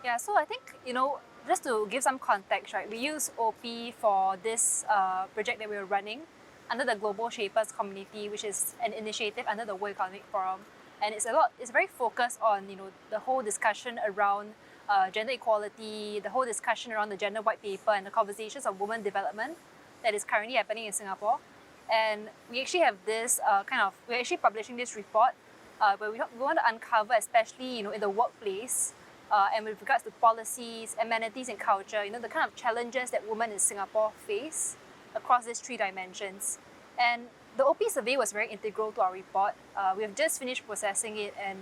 Yeah, so I think, just to give some context, right, we use OPPi for this project that we were running under the Global Shapers community, which is an initiative under the World Economic Forum. And it's very focused on, the whole discussion around gender equality, the whole discussion around the gender white paper and the conversations of women development that is currently happening in Singapore. And we actually have this we're actually publishing this report where we want to uncover, especially, in the workplace, and with regards to policies, amenities and culture, the kind of challenges that women in Singapore face across these three dimensions. And the OPPi survey was very integral to our report. We have just finished processing it, and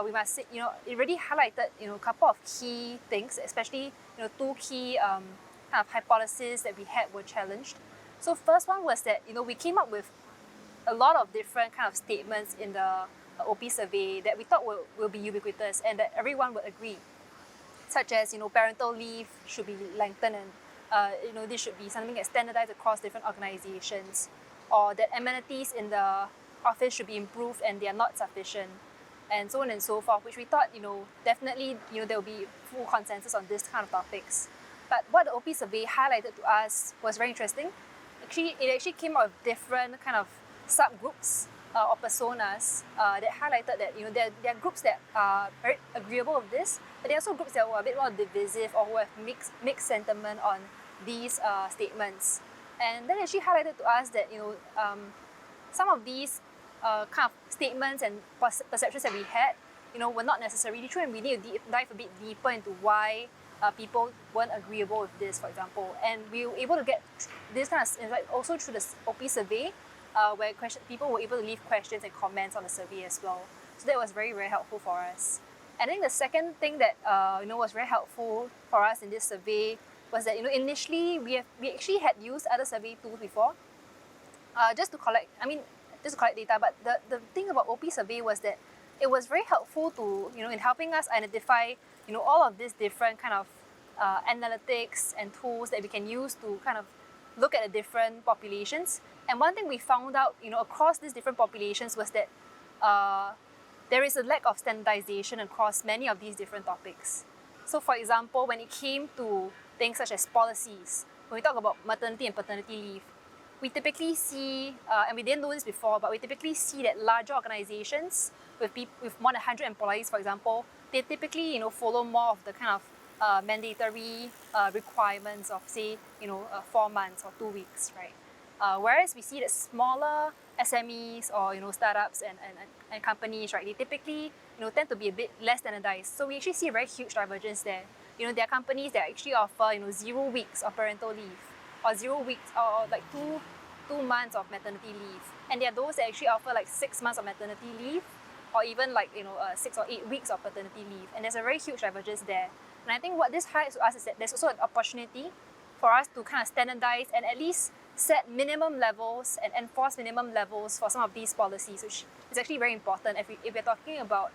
we must say, it really highlighted, a couple of key things, especially, two key kind of hypotheses that we had were challenged. So first one was that, we came up with a lot of different kind of statements in the OPPi survey that we thought will be ubiquitous and that everyone would agree, such as, parental leave should be lengthened and, this should be something that's standardized across different organizations, or that amenities in the office should be improved and they are not sufficient, and so on and so forth, which we thought, definitely, there will be full consensus on this kind of topics. But what the OPPi survey highlighted to us was very interesting. It actually came out with different kind of subgroups or personas that highlighted that, there are groups that are very agreeable with this, but there are also groups that were a bit more divisive or who have mixed sentiment on these statements. And that actually highlighted to us that, some of these kind of statements and perceptions that we had, were not necessarily true, and we need to dive a bit deeper into why people weren't agreeable with this, for example. And we were able to get this kind of insight also through the OPPi survey, where people were able to leave questions and comments on the survey as well. So that was very, very helpful for us. And I think the second thing that was very helpful for us in this survey was that, initially we actually had used other survey tools before, just to collect data. But the thing about OPPi survey was that it was very helpful to, in helping us identify, all of these different kind of analytics and tools that we can use to kind of look at the different populations. And one thing we found out, across these different populations was that there is a lack of standardization across many of these different topics. So for example, when it came to things such as policies, when we talk about maternity and paternity leave, we typically see, and we didn't know this before, but we typically see that larger organizations with more than 100 employees, for example, they typically, follow more of the kind of mandatory requirements of, say, 4 months or 2 weeks, right? Whereas we see that smaller SMEs or, startups and companies, right, they typically, tend to be a bit less standardized. So we actually see a very huge divergence there. There are companies that actually offer, 0 weeks of parental leave, or 0 weeks, or like two months of maternity leave. And there are those that actually offer like 6 months of maternity leave, or even like 6 or 8 weeks of paternity leave. And there's a very huge divergence there. And I think what this highlights to us is that there's also an opportunity for us to kind of standardize and at least set minimum levels and enforce minimum levels for some of these policies, which is actually very important if we're talking about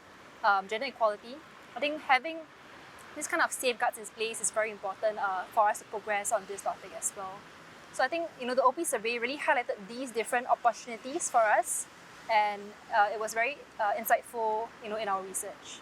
gender equality. I think having this kind of safeguards in place is very important for us to progress on this topic as well. So I think, the OPPi survey really highlighted these different opportunities for us, and it was very insightful, in our research.